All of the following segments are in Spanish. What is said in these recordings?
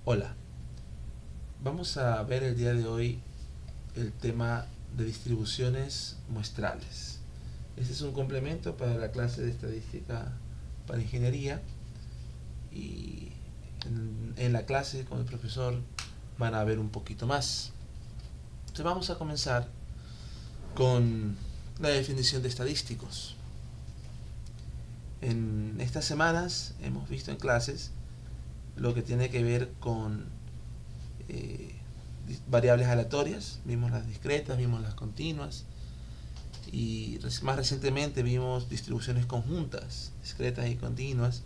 Hola, vamos a ver el día de hoy el tema de distribuciones muestrales. Este es un complemento para la clase de estadística para ingeniería y en la clase con el profesor van a ver un poquito más. Entonces vamos a comenzar con la definición de estadísticos. En estas semanas hemos visto en clases lo que tiene que ver con variables aleatorias, vimos las discretas, vimos las continuas y más recientemente vimos distribuciones conjuntas, discretas y continuas.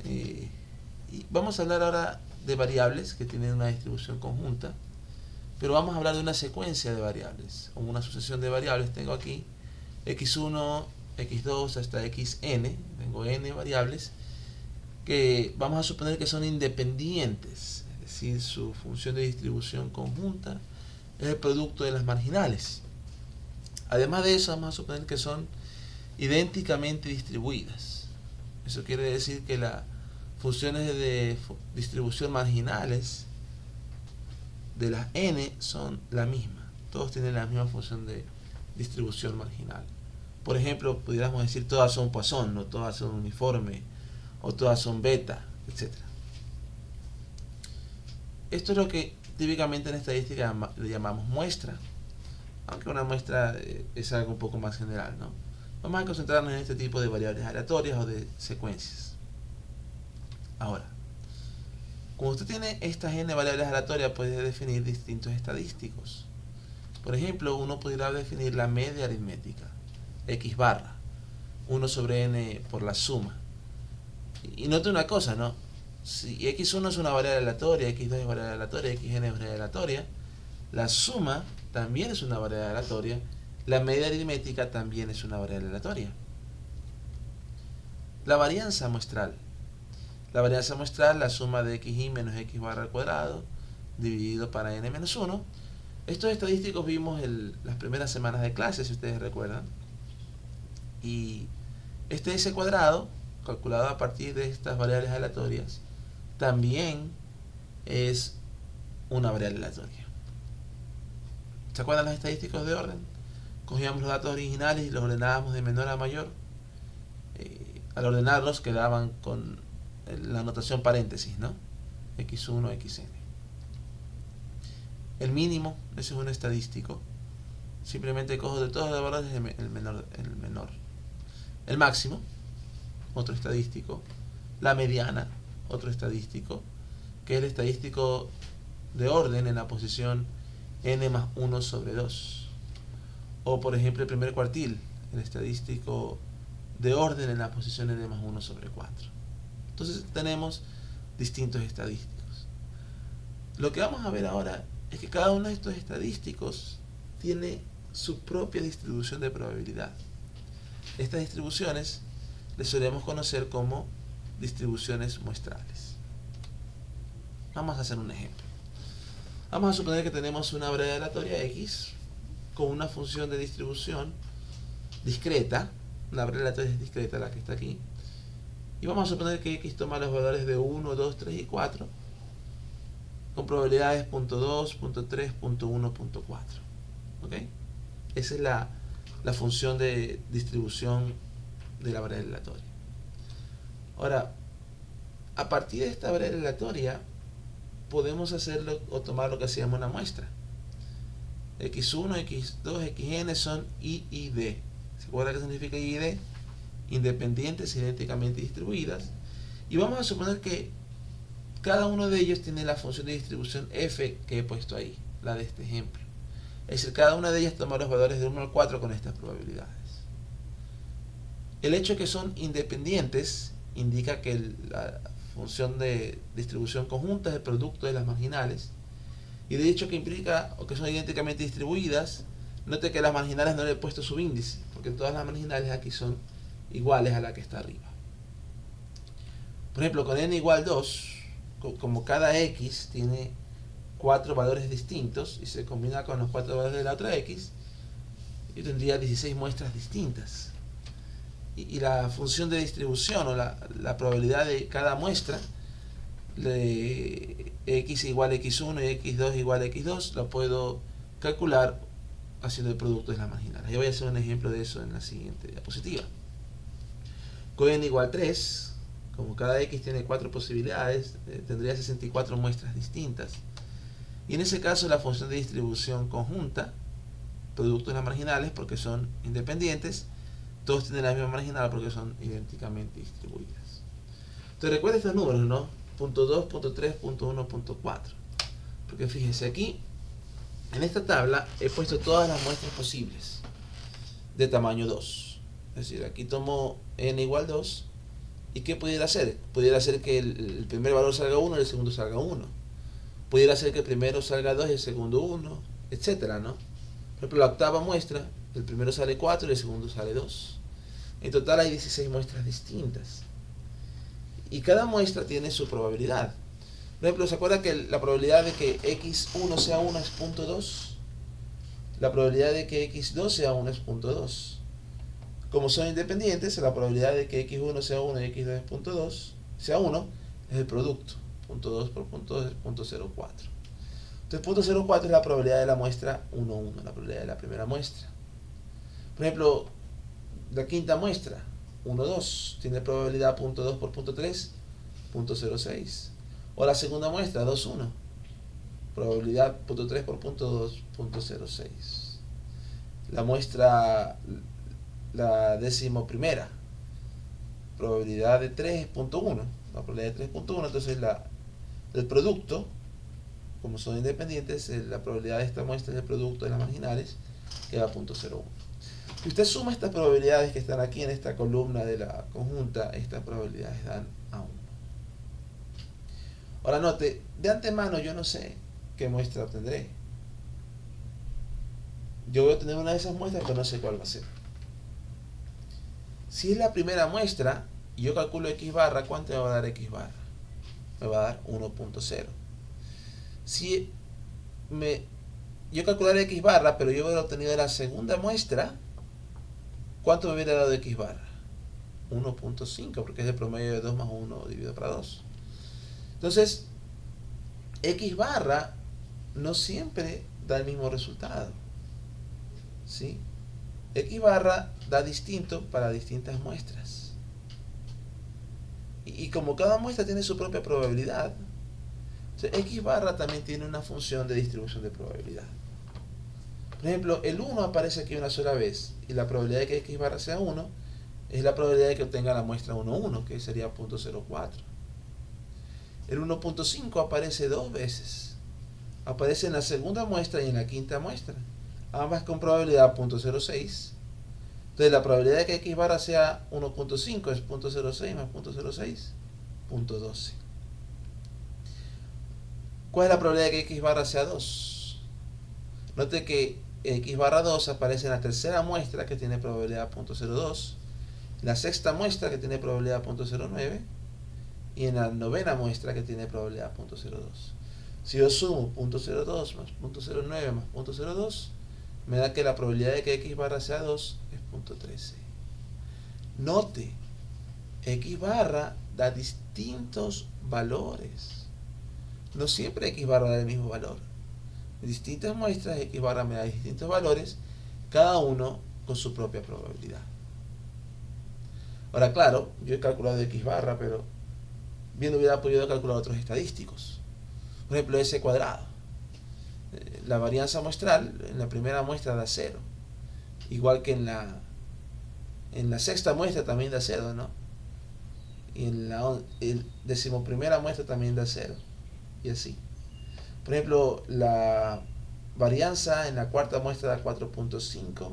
Y vamos a hablar ahora de variables que tienen una distribución conjunta, pero vamos a hablar de una secuencia de variables, o una sucesión de variables. Tengo aquí x1, x2 hasta xn, tengo n variables que vamos a suponer que son independientes, es decir, su función de distribución conjunta es el producto de las marginales. Además de eso, vamos a suponer que son idénticamente distribuidas. Eso quiere decir que las funciones de distribución marginales de las n son la misma. Todos tienen la misma función de distribución marginal. Por ejemplo, pudiéramos decir todas son Poisson, no todas son uniforme, o todas son beta, etc. Esto es lo que típicamente en estadística le llamamos muestra, aunque una muestra es algo un poco más general, ¿no? Vamos a concentrarnos en este tipo de variables aleatorias o de secuencias. Ahora, cuando usted tiene estas n variables aleatorias, puede definir distintos estadísticos. Por ejemplo, uno pudiera definir la media aritmética, x barra, 1 sobre n por la suma. Y note una cosa, ¿no? Si x1 es una variable aleatoria, x2 es variable aleatoria, xn es variable aleatoria, la suma también es una variable aleatoria, la media aritmética también es una variable aleatoria. La varianza muestral. La varianza muestral, la suma de xi menos x barra al cuadrado, dividido para n menos 1. Estos estadísticos vimos las primeras semanas de clase, si ustedes recuerdan. Y este s cuadrado, calculado a partir de estas variables aleatorias, también es una variable aleatoria. ¿Se acuerdan los estadísticos de orden? Cogíamos los datos originales y los ordenábamos de menor a mayor. Al ordenarlos quedaban con la notación paréntesis, ¿no? x1, xn. El mínimo, ese es un estadístico. Simplemente cojo de todos los valores el menor. El máximo, otro estadístico. La mediana, otro estadístico, que es el estadístico de orden en la posición n más 1 sobre 2. O por ejemplo el primer cuartil, el estadístico de orden en la posición n más 1 sobre 4. Entonces tenemos distintos estadísticos. Lo que vamos a ver ahora es que cada uno de estos estadísticos tiene su propia distribución de probabilidad. Estas distribuciones les solemos conocer como distribuciones muestrales. Vamos a hacer un ejemplo. Vamos a suponer que tenemos una variable aleatoria x con una función de distribución discreta. Una variable aleatoria es discreta, la que está aquí. Y vamos a suponer que x toma los valores de 1, 2, 3 y 4 con probabilidades .2, .3, .1, .4. ¿Ok? Esa es la función de distribución de la variable aleatoria. Ahora, a partir de esta variable aleatoria podemos hacerlo o tomar lo que se llama una muestra. x1, x2, xn son I y D. ¿Se acuerda qué significa I y D? Independientes, idénticamente distribuidas. Y vamos a suponer que cada uno de ellos tiene la función de distribución f que he puesto ahí, la de este ejemplo. Es decir, cada una de ellas toma los valores de 1 al 4 con estas probabilidades. El hecho de que son independientes indica que la función de distribución conjunta es el producto de las marginales. Y de hecho que implica o que son idénticamente distribuidas, note que las marginales no le he puesto subíndice, porque todas las marginales aquí son iguales a la que está arriba. Por ejemplo, con n igual 2, como cada x tiene 4 valores distintos y se combina con los 4 valores de la otra x, yo tendría 16 muestras distintas. Y la función de distribución o la probabilidad de cada muestra x igual a x1 y x2 igual a x2, lo puedo calcular haciendo el producto de las marginales. Yo voy a hacer un ejemplo de eso en la siguiente diapositiva. Con n igual 3, como cada x tiene 4 posibilidades, tendría 64 muestras distintas. Y en ese caso la función de distribución conjunta, producto de las marginales, porque son independientes, todos tienen la misma marginal porque son idénticamente distribuidas. Entonces recuerda estos números, ¿no? Punto 2, punto 3, punto 1, punto 4. Porque fíjense aquí, en esta tabla he puesto todas las muestras posibles de tamaño 2. Es decir, aquí tomo n igual 2. ¿Y qué pudiera hacer? Pudiera hacer que el primer valor salga 1 y el segundo salga 1. Pudiera ser que el primero salga 2 y el segundo 1, etcétera, ¿no? Por ejemplo, la octava muestra, el primero sale 4 y el segundo sale 2. En total hay 16 muestras distintas. Y cada muestra tiene su probabilidad. Por ejemplo, ¿se acuerda que la probabilidad de que x1 sea 1 es 0.2? La probabilidad de que x2 sea 1 es 0.2. Como son independientes, la probabilidad de que x1 sea 1 y x2 es 0.2, sea 1, es el producto. 0.2 por 0.2 es 0.04. Entonces 0.04 es la probabilidad de la muestra 1, 1, la probabilidad de la primera muestra. Por ejemplo, la quinta muestra, 1, 2, tiene probabilidad 0.2 por 0.3, 0.06. O la segunda muestra, 2, 1, probabilidad 0.3 por 0.2, 0.06. La muestra, la décimo primera, probabilidad de 3 es 0.1, la probabilidad de 3.1, entonces el producto, como son independientes, la probabilidad de esta muestra es el producto de las marginales, que da 0.01. Si usted suma estas probabilidades que están aquí en esta columna de la conjunta, estas probabilidades dan a 1. Ahora note, de antemano yo no sé qué muestra obtendré. Yo voy a obtener una de esas muestras, pero no sé cuál va a ser. Si es la primera muestra, y yo calculo x barra, ¿cuánto me va a dar x barra? Me va a dar 1.0. Si yo calcularé x barra, pero yo hubiera obtenido la segunda muestra, ¿cuánto me hubiera dado x barra? 1.5, porque es el promedio de 2 más 1 dividido para 2. Entonces, x barra no siempre da el mismo resultado, ¿sí? X barra da distinto para distintas muestras. Y como cada muestra tiene su propia probabilidad, x barra también tiene una función de distribución de probabilidad. Por ejemplo, el 1 aparece aquí una sola vez, y la probabilidad de que x barra sea 1 es la probabilidad de que obtenga la muestra 1, 1, que sería 0.04. El 1.5 aparece dos veces. Aparece en la segunda muestra y en la quinta muestra, ambas con probabilidad 0.06. Entonces la probabilidad de que x barra sea 1.5 es 0.06 más 0.06, 0.12. ¿Cuál es la probabilidad de que x barra sea 2? Note que x barra 2 aparece en la tercera muestra, que tiene probabilidad 0.02, en la sexta muestra, que tiene probabilidad 0.09, y en la novena muestra, que tiene probabilidad 0.02. Si yo sumo 0.02 más 0.09 más 0.02, me da que la probabilidad de que x barra sea 2 es 0.13. Note, x barra da distintos valores. No siempre x barra da el mismo valor. En distintas muestras x barra me da distintos valores, cada uno con su propia probabilidad. Ahora claro, yo he calculado x barra, pero bien hubiera podido calcular otros estadísticos. Por ejemplo, S cuadrado. La varianza muestral en la primera muestra da 0. Igual que en la sexta muestra también da 0, ¿no? Y en la decimoprimera muestra también da 0. Y así. Por ejemplo, la varianza en la cuarta muestra da 4.5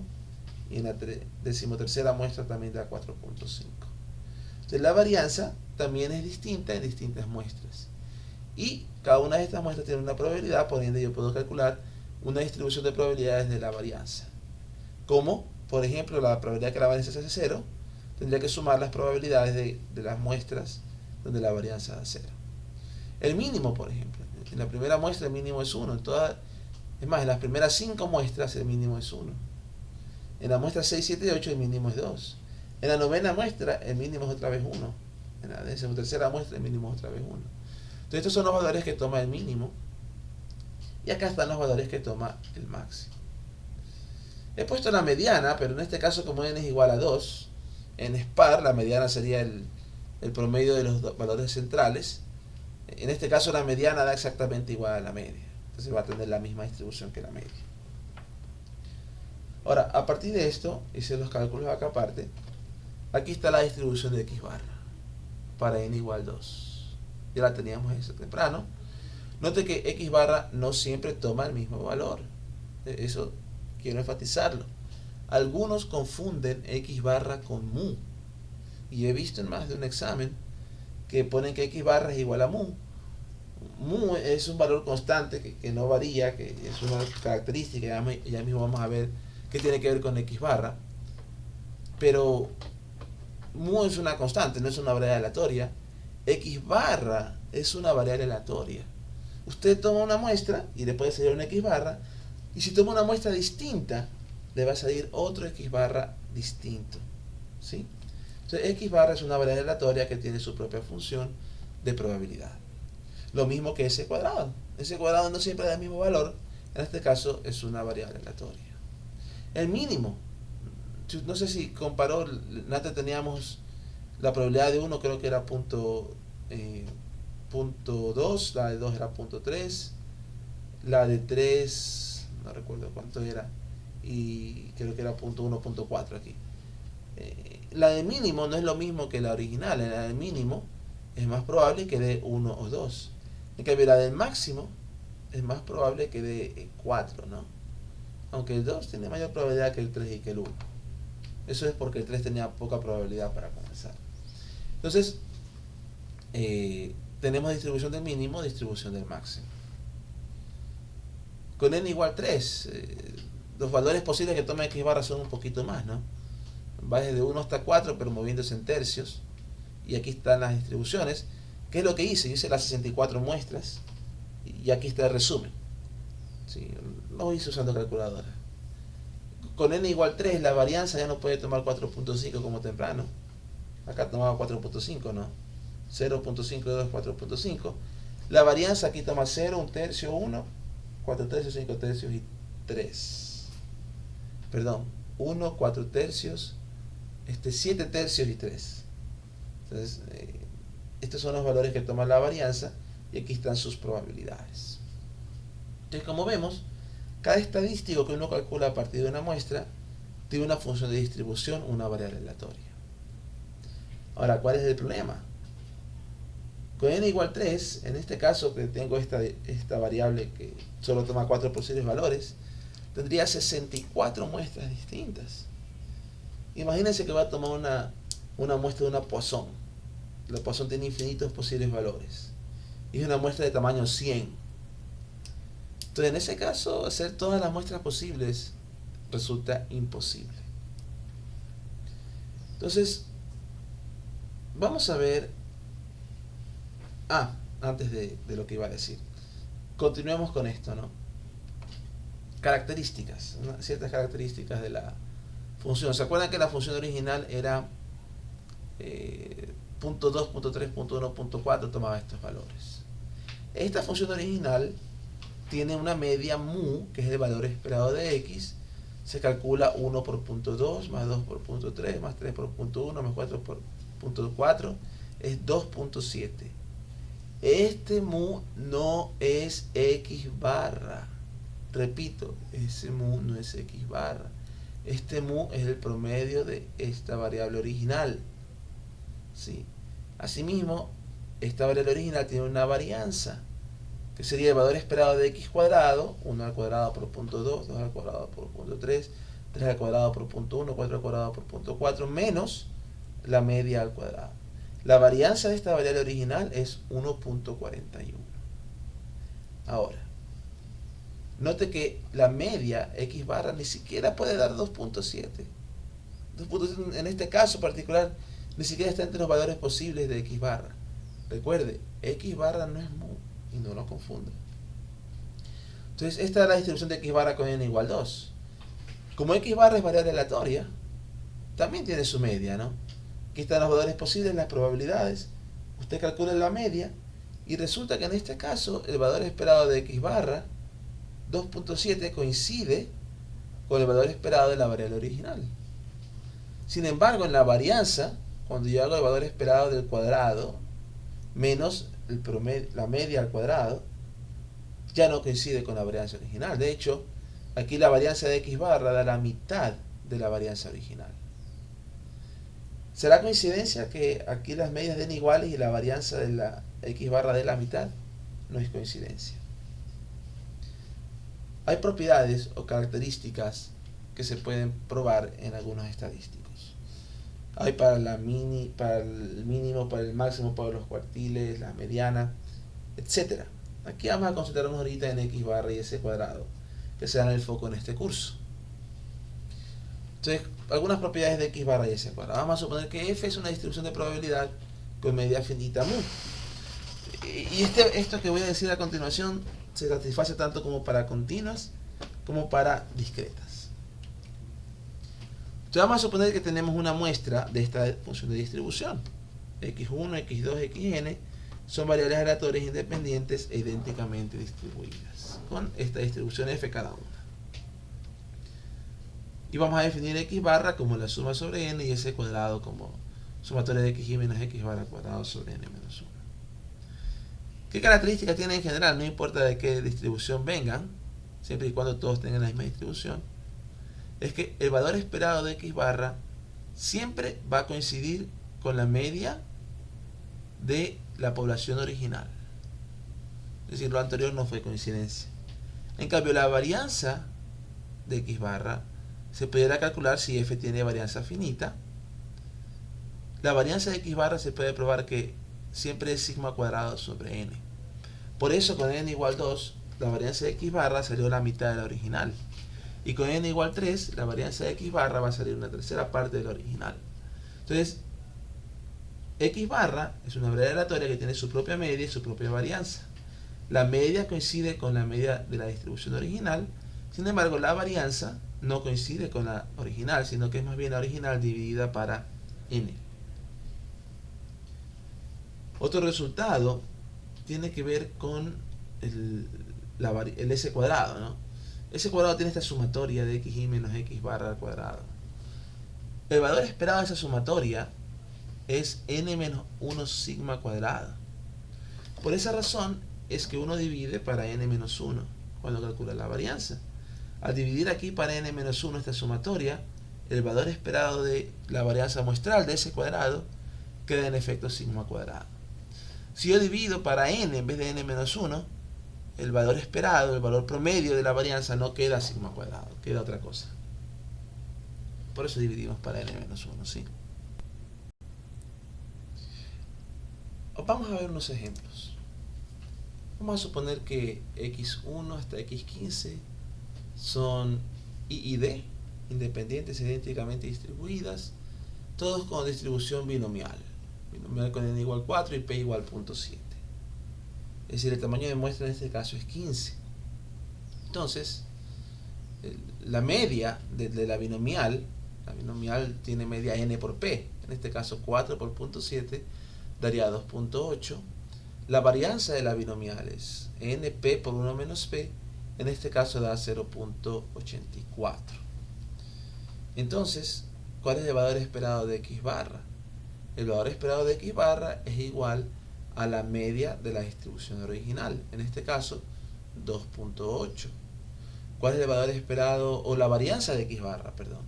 y en la decimotercera muestra también da 4.5. Entonces la varianza también es distinta en distintas muestras. Y cada una de estas muestras tiene una probabilidad, por ende yo puedo calcular una distribución de probabilidades de la varianza. Como, por ejemplo, la probabilidad de que la varianza sea 0, tendría que sumar las probabilidades de las muestras donde la varianza da 0. El mínimo, por ejemplo, en la primera muestra el mínimo es 1. Es más, en las primeras 5 muestras el mínimo es 1. En la muestra 6, 7 y 8 el mínimo es 2. En la novena muestra el mínimo es otra vez 1. En la decimotercera muestra el mínimo es otra vez 1. Entonces estos son los valores que toma el mínimo. Y acá están los valores que toma el máximo. He puesto la mediana, pero en este caso como n es igual a 2, en SPAR la mediana sería el promedio de los valores centrales. En este caso la mediana da exactamente igual a la media. Entonces va a tener la misma distribución que la media. Ahora, a partir de esto, hice los cálculos acá aparte. Aquí está la distribución de x barra para n igual 2. Ya la teníamos eso temprano. Note que x barra no siempre toma el mismo valor. Eso quiero enfatizarlo. Algunos confunden x barra con mu. Y he visto en más de un examen que ponen que x barra es igual a mu. Mu es un valor constante que no varía, que es una característica, ya mismo vamos a ver qué tiene que ver con x barra. Pero mu es una constante, no es una variable aleatoria. X barra es una variable aleatoria. Usted toma una muestra y le puede salir una x barra, y si toma una muestra distinta, le va a salir otro x barra distinto. ¿Sí? Entonces, x barra es una variable aleatoria que tiene su propia función de probabilidad. Lo mismo que s cuadrado. S cuadrado no siempre da el mismo valor, en este caso es una variable aleatoria. El mínimo, no sé si comparó, antes teníamos la probabilidad de 1, creo que era punto 2, la de 2 era punto 3, la de 3, no recuerdo cuánto era, y creo que era punto 1, punto 4 aquí. La de mínimo no es lo mismo que la original. La de mínimo es más probable que dé 1 o 2. En cambio, la del máximo es más probable que dé 4, ¿no? Aunque el 2 tiene mayor probabilidad que el 3 y que el 1. Eso es porque el 3 tenía poca probabilidad para comenzar. Entonces, tenemos distribución del mínimo, distribución del máximo. Con n igual 3, los valores posibles que toma x barra son un poquito más, ¿no? Va desde 1 hasta 4, pero moviéndose en tercios. Y aquí están las distribuciones. ¿Qué es lo que hice? Hice las 64 muestras y aquí está el resumen. ¿Sí? No hice usando calculadora. Con n igual 3 la varianza ya no puede tomar 4.5 como temprano. Acá tomaba 4.5, ¿no? 0.5 de 2, 4.5. La varianza aquí toma 0, 1 tercio, 1, 4 tercios, 5 tercios y 3. Perdón, 1, 4 tercios, 7 tercios y 3. Entonces, estos son los valores que toma la varianza y aquí están sus probabilidades. Entonces, como vemos, cada estadístico que uno calcula a partir de una muestra tiene una función de distribución, una variable aleatoria. Ahora, ¿cuál es el problema? Con n igual 3, en este caso que tengo esta variable que solo toma 4 posibles valores, tendría 64 muestras distintas. Imagínense que va a tomar una muestra de una Poisson. La Poisson tiene infinitos posibles valores. Y es una muestra de tamaño 100. Entonces, en ese caso, hacer todas las muestras posibles resulta imposible. Entonces, vamos a ver... antes de lo que iba a decir. Continuemos con esto, ¿no? Características, ¿no? Ciertas características de la función. ¿Se acuerdan que la función original era punto 2, punto 3, punto 1, punto 4? Tomaba estos valores. Esta función original tiene una media mu, que es el valor esperado de x. Se calcula 1 por punto 2, más 2 por punto 3, más 3 por punto 1, más 4 por punto 4, es 2.7. Este mu no es x barra. Repito, ese mu no es x barra. Este mu es el promedio de esta variable original. ¿Sí? Asimismo, esta variable original tiene una varianza, que sería el valor esperado de x cuadrado, 1 al cuadrado por punto 2, 2 al cuadrado por punto 3, 3 al cuadrado por punto 1, 4 al cuadrado por punto 4, menos la media al cuadrado. La varianza de esta variable original es 1.41. Ahora, note que la media x barra ni siquiera puede dar 2.7. 2.7 en este caso particular ni siquiera está entre los valores posibles de x barra. Recuerde, x barra no es mu y no lo confunda. Entonces, esta es la distribución de x barra con n igual 2. Como x barra es variable aleatoria, también tiene su media, ¿no? Aquí están los valores posibles, las probabilidades. Usted calcula la media Y resulta que en este caso el valor esperado de x barra 2.7 coincide con el valor esperado de la variable original. Sin embargo, en la varianza, cuando yo hago el valor esperado del cuadrado menos el promedio, la media al cuadrado, ya no coincide con la varianza original. De hecho, aquí la varianza de x barra da la mitad de la varianza original. ¿Será coincidencia que aquí las medias den iguales y la varianza de la x barra dé la mitad? No es coincidencia. Hay propiedades o características que se pueden probar en algunos estadísticos. Hay para el mínimo, para el máximo, para los cuartiles, la mediana, etc. Aquí vamos a concentrarnos ahorita en x barra y s cuadrado, que serán el foco en este curso. Entonces, algunas propiedades de x barra y s cuadrado. Vamos a suponer que f es una distribución de probabilidad con medida finita mu. Y esto que voy a decir a continuación se satisface tanto como para continuas como para discretas. Entonces vamos a suponer que tenemos una muestra de esta función de distribución. x1, x2, xn son variables aleatorias independientes e idénticamente distribuidas, con esta distribución f cada una. Y vamos a definir x barra como la suma sobre n y s cuadrado como sumatoria de xy menos x barra cuadrado sobre n menos 1. ¿Qué características tienen en general? No importa de qué distribución vengan, siempre y cuando todos tengan la misma distribución. Es que el valor esperado de x barra siempre va a coincidir con la media de la población original. Es decir, lo anterior no fue coincidencia. En cambio, la varianza de x barra se pudiera calcular si f tiene varianza finita. La varianza de x barra se puede probar que siempre es sigma cuadrado sobre n. Por eso con n igual 2, la varianza de x barra salió la mitad de la original. Y con n igual 3, la varianza de x barra va a salir una tercera parte de la original. Entonces, x barra es una variable aleatoria que tiene su propia media y su propia varianza. La media coincide con la media de la distribución original. Sin embargo, la varianza no coincide con la original, sino que es más bien la original dividida para n. Otro resultado tiene que ver con el s cuadrado, ¿no? S cuadrado tiene esta sumatoria de xy menos x barra al cuadrado. El valor esperado de esa sumatoria es n menos 1 sigma cuadrado. Por esa razón es que uno divide para n menos 1 cuando calcula la varianza. Al dividir aquí para n menos 1 esta sumatoria, el valor esperado de la varianza muestral de s cuadrado queda en efecto sigma cuadrado. Si yo divido para n en vez de n menos 1, el valor esperado, el valor promedio de la varianza no queda sigma cuadrado, queda otra cosa. Por eso dividimos para n menos 1, ¿sí? Vamos a ver unos ejemplos. Vamos a suponer que x1 hasta x15 son I y D, independientes e idénticamente distribuidas, todos con distribución binomial. Binomial con n igual 4 y p igual 0.7. Es decir, el tamaño de muestra en este caso es 15. Entonces, la media de la binomial tiene media n por p. En este caso 4 por 0.7 daría 2.8. La varianza de la binomial es np por 1 menos p. En este caso da 0.84. Entonces, ¿cuál es el valor esperado de x barra? El valor esperado de x barra es igual a la media de la distribución original, en este caso 2.8. ¿Cuál es el valor esperado o la varianza de x barra? Perdón.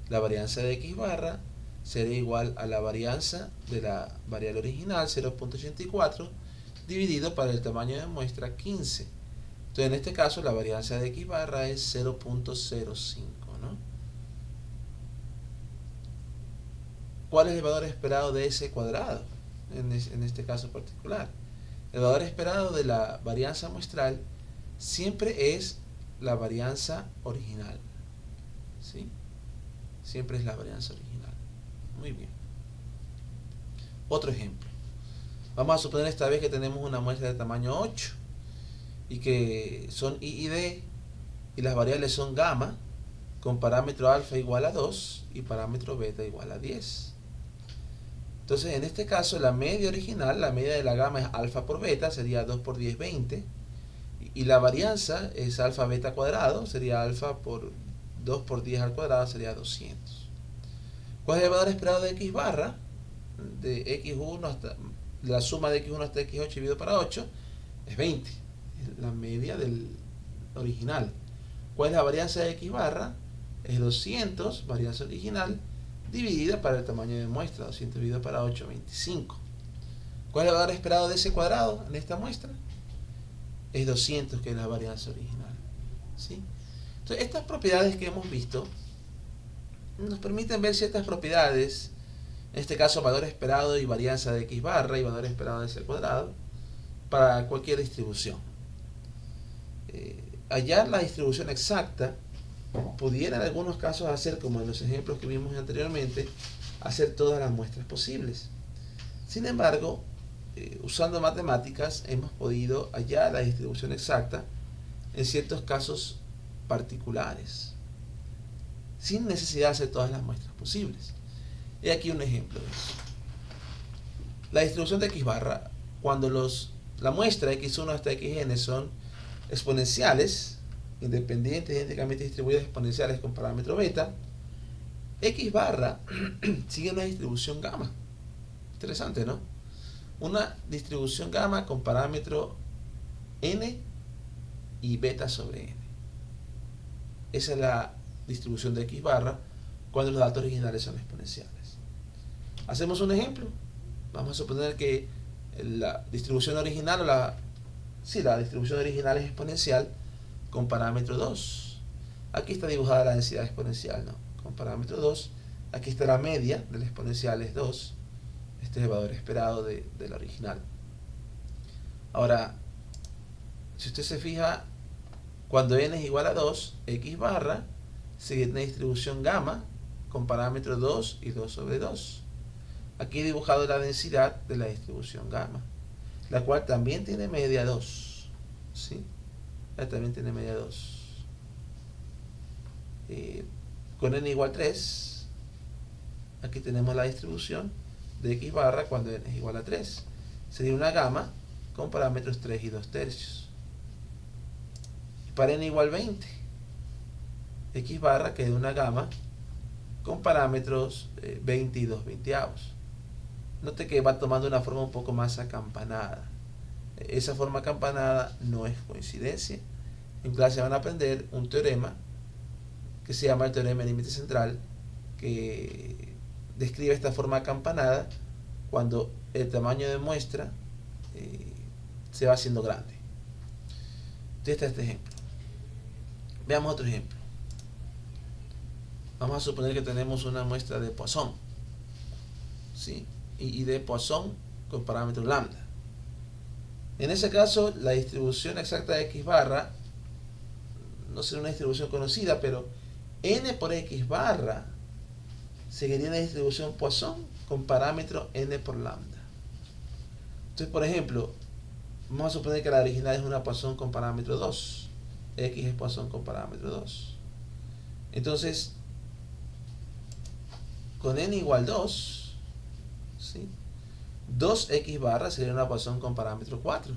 La varianza de x barra será igual a la varianza de la variable original 0.84 dividido para el tamaño de muestra 15. Entonces en este caso la varianza de x barra es 0.05, ¿no? ¿Cuál es el valor esperado de s cuadrado? En este caso particular, el valor esperado de la varianza muestral siempre es la varianza original, ¿sí? Siempre es la varianza original. Muy bien. Otro ejemplo. Vamos a suponer esta vez que tenemos una muestra de tamaño 8 y que son I y D y las variables son gamma con parámetro alfa igual a 2 y parámetro beta igual a 10. Entonces, en este caso, la media original, la media de la gama es alfa por beta, sería 2 por 10, 20. Y la varianza es alfa beta cuadrado, sería alfa por 2 por 10 al cuadrado, sería 200. ¿Cuál es el valor esperado de x barra? De x1 hasta, la suma de x1 hasta x8 dividido para 8 es 20. Es la media del original. ¿Cuál es la varianza de x barra? Es 200, varianza original, dividida para el tamaño de muestra, 200 dividido para 8, 25. ¿Cuál es el valor esperado de ese cuadrado en esta muestra? Es 200, que es la varianza original. ¿Sí? Entonces, estas propiedades que hemos visto nos permiten ver ciertas propiedades, en este caso valor esperado y varianza de x barra y valor esperado de ese cuadrado, para cualquier distribución. Hallar la distribución exacta pudiera en algunos casos hacer, como en los ejemplos que vimos anteriormente, hacer todas las muestras posibles. Sin embargo, usando matemáticas hemos podido hallar la distribución exacta en ciertos casos particulares, sin necesidad de hacer todas las muestras posibles. He aquí un ejemplo de eso. La distribución de x barra, cuando la muestra x1 hasta xn son exponenciales, independientes, idénticamente distribuidas exponenciales con parámetro beta, x barra sigue una distribución gamma. Interesante, ¿no? Una distribución gamma con parámetro n y beta sobre n. Esa es la distribución de x barra cuando los datos originales son exponenciales. Hacemos un ejemplo. Vamos a suponer que la distribución original la distribución original es exponencial con parámetro 2. Aquí está dibujada la densidad exponencial, ¿no? Con parámetro 2. Aquí está la media del exponencial, es 2. Este es el valor esperado de la original. Ahora, si usted se fija, cuando n es igual a 2, x barra sigue una distribución gamma con parámetro 2 y 2 sobre 2. Aquí he dibujado la densidad de la distribución gamma, la cual también tiene media 2. ¿Sí? También tiene media 2. Con n igual a 3, aquí tenemos la distribución de x barra cuando n es igual a 3. Sería una gamma con parámetros 3 y 2 tercios. Para n igual a 20, x barra queda una gamma con parámetros 20 y 2 veinteavos. Note que va tomando una forma un poco más acampanada. Esa forma acampanada no es coincidencia. En clase van a aprender un teorema que se llama el teorema del límite central, que describe esta forma acampanada cuando el tamaño de muestra se va haciendo grande. Entonces está este ejemplo. Veamos otro ejemplo. Vamos a suponer que tenemos una muestra de Poisson, ¿sí? Y de Poisson con parámetro lambda. En ese caso, la distribución exacta de x barra no será una distribución conocida, pero n por x barra seguiría una distribución Poisson con parámetro n por lambda. Entonces, por ejemplo, vamos a suponer que la original es una Poisson con parámetro 2. X es Poisson con parámetro 2. Entonces, con n igual 2, ¿sí? 2x barra sería una Poisson con parámetro 4.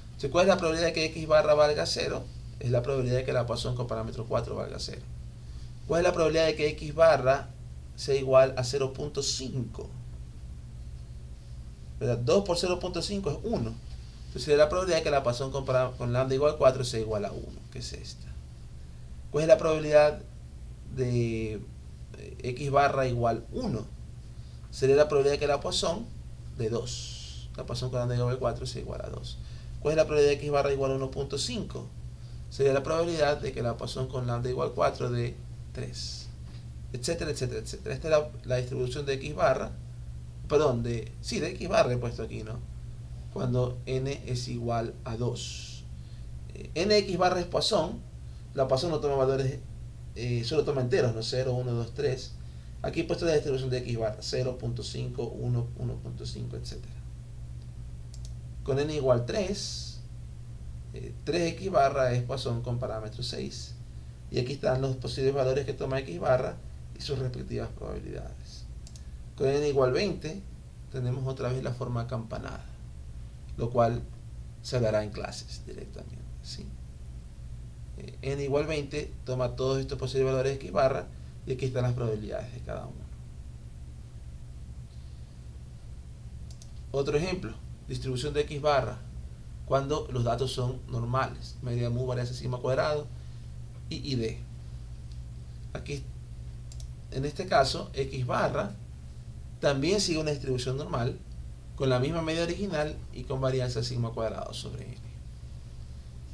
Entonces, ¿cuál es la probabilidad de que x barra valga 0? Es la probabilidad de que la Poisson con parámetro 4 valga 0. ¿Cuál es la probabilidad de que x barra sea igual a 0.5? 2 por 0.5 es 1. Entonces sería la probabilidad de que la Poisson con lambda igual a 4 sea igual a 1, que es esta. ¿Cuál es la probabilidad de x barra igual 1? Sería la probabilidad de que la Poisson de 2, la Poisson con lambda igual a 4 sea igual a 2. ¿Cuál es la probabilidad de x barra igual a 1.5? Sería la probabilidad de que la Poisson con lambda igual a 4 de 3, etcétera, etcétera, etcétera. Esta es la distribución de x barra, perdón, de x barra he puesto aquí, ¿no? Cuando n es igual a 2. Nx barra es Poisson. La Poisson no toma valores, solo toma enteros, ¿no? 0, 1, 2, 3. Aquí he puesto la distribución de x barra, 0.5, 1, 1.5, etcétera. Con n igual a 3, 3x barra es Poisson con parámetro 6. Y aquí están los posibles valores que toma x barra y sus respectivas probabilidades. Con n igual a 20, tenemos otra vez la forma acampanada, lo cual se hablará en clases directamente, ¿sí? N igual 20 toma todos estos posibles valores de x barra y aquí están las probabilidades de cada uno. Otro ejemplo, distribución de x barra cuando los datos son normales, media mu, varianza sigma cuadrado y d. Aquí, en este caso, x barra también sigue una distribución normal con la misma media original y con varianza sigma cuadrado sobre n.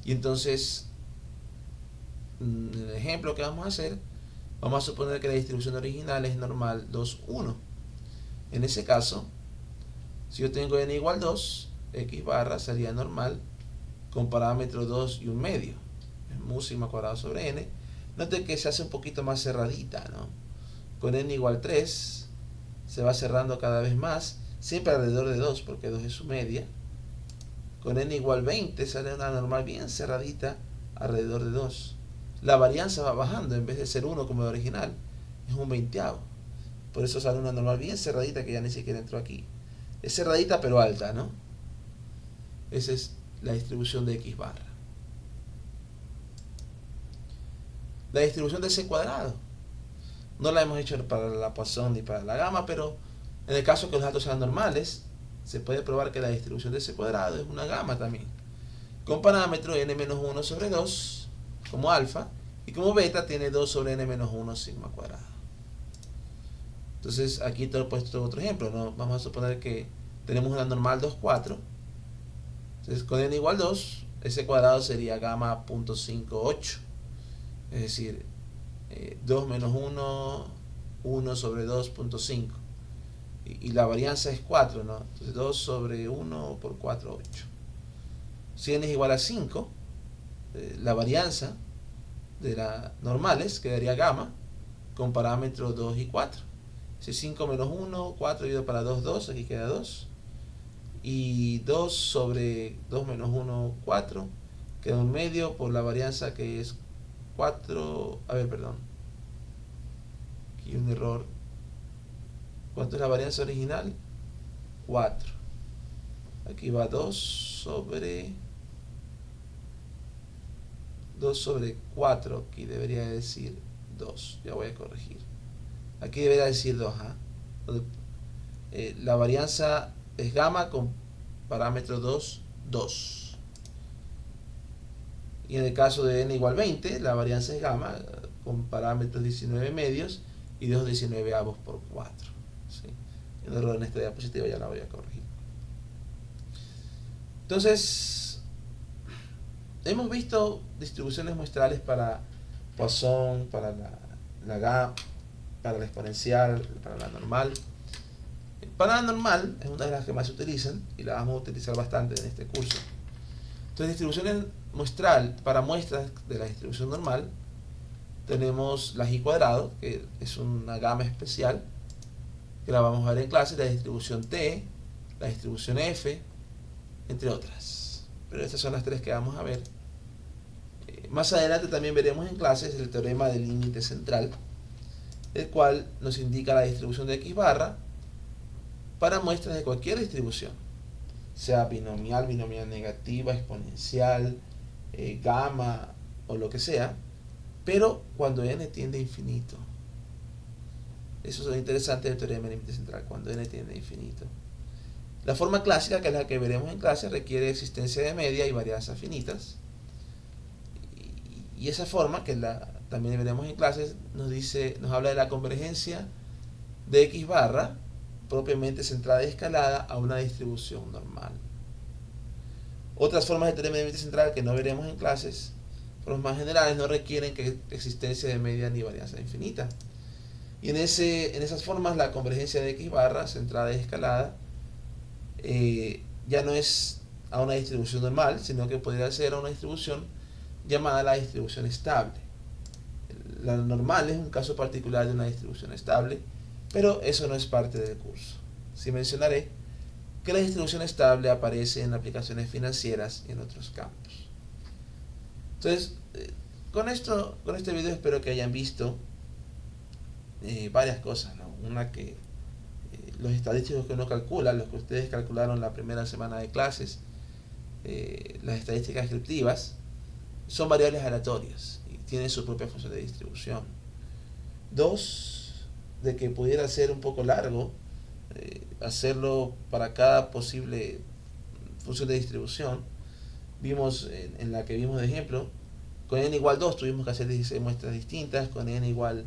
Y entonces, en el ejemplo que vamos a hacer, vamos a suponer que la distribución original es normal 2, 1. En ese caso, si yo tengo n igual 2, x barra sería normal con parámetro 2 y un medio, mu sigma cuadrado sobre n. Note que se hace un poquito más cerradita, ¿no? Con n igual 3 se va cerrando cada vez más, siempre alrededor de 2 porque 2 es su media. Con n igual 20 sale una normal bien cerradita alrededor de 2. La varianza va bajando, en vez de ser 1 como el original, es un 20avo. Por eso sale una normal bien cerradita que ya ni siquiera entró aquí. Es cerradita pero alta, ¿no? Esa es la distribución de x barra. La distribución de c cuadrado. No la hemos hecho para la Poisson ni para la gamma, pero en el caso que los datos sean normales, se puede probar que la distribución de c cuadrado es una gamma también, con parámetro n-1 sobre 2 como alfa, y como beta tiene 2 sobre n-1 sigma cuadrado. Entonces aquí te he puesto otro ejemplo, ¿no? Vamos a suponer que tenemos una normal 2, 4. Entonces con n igual 2, ese cuadrado sería gamma 0.58. Es decir, 2 menos 1, 1 sobre 2.5. Y la varianza es 4, ¿no? Entonces 2 sobre 1 por 4, 8. Si n es igual a 5, la varianza de las normales quedaría gamma con parámetros 2 y 4. Si 5 menos 1, 4 dividido para 2, 2, aquí queda 2. Y 2 sobre 2 menos 1, 4. Queda un medio por la varianza que es 4. A ver, perdón. Aquí un error. ¿Cuánto es la varianza original? 4. Aquí va 2 sobre 4. Aquí debería decir 2. Ya voy a corregir. Aquí debería decir 2. La varianza es gamma con parámetro 2, 2. Y en el caso de n igual 20, la varianza es gamma con parámetros 19 medios y 2 19avos por 4. ¿Sí? Un error en esta diapositiva, ya la voy a corregir. Entonces, hemos visto distribuciones muestrales para Poisson, para la gamma, para la exponencial, para la normal. Para la normal es una de las que más se utilizan y la vamos a utilizar bastante en este curso. Entonces, distribuciones muestral para muestras de la distribución normal, tenemos la g cuadrado, que es una gama especial, que la vamos a ver en clase, la distribución t, la distribución f, entre otras. Pero estas son las tres que vamos a ver. Más adelante también veremos en clases el teorema del límite central, el cual nos indica la distribución de x barra para muestras de cualquier distribución, sea binomial, binomial negativa, exponencial, gamma o lo que sea, pero cuando n tiende a infinito. Eso es lo interesante del teorema del límite central, cuando n tiende a infinito. La forma clásica, que es la que veremos en clase, requiere existencia de media y varianzas finitas. Y esa forma, que también veremos en clases, nos habla de la convergencia de x barra propiamente centrada y escalada a una distribución normal. Otras formas de teorema de límite central que no veremos en clases, formas más generales, no requieren que existencia de media ni varianza infinita. Y en esas formas la convergencia de x barra centrada y escalada ya no es a una distribución normal, sino que podría ser a una distribución llamada la distribución estable. La normal es un caso particular de una distribución estable, pero eso no es parte del curso. Sí mencionaré que la distribución estable aparece en aplicaciones financieras y en otros campos. Entonces, con este video espero que hayan visto varias cosas, ¿no? Una, que los estadísticos que uno calcula, los que ustedes calcularon la primera semana de clases, las estadísticas descriptivas, son variables aleatorias y tienen su propia función de distribución. 2, de que pudiera ser un poco largo hacerlo para cada posible función de distribución. Vimos en la que vimos de ejemplo, con n igual 2 tuvimos que hacer 16 muestras distintas, con n igual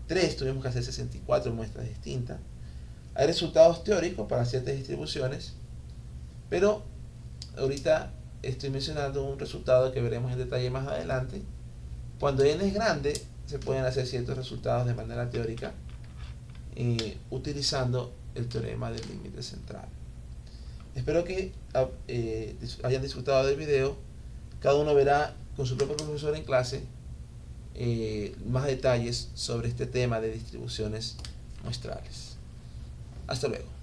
3 tuvimos que hacer 64 muestras distintas. Hay resultados teóricos para ciertas distribuciones, pero ahorita estoy mencionando un resultado que veremos en detalle más adelante. Cuando n es grande, se pueden hacer ciertos resultados de manera teórica utilizando el teorema del límite central. Espero que hayan disfrutado del video. Cada uno verá con su propio profesor en clase más detalles sobre este tema de distribuciones muestrales. Hasta luego.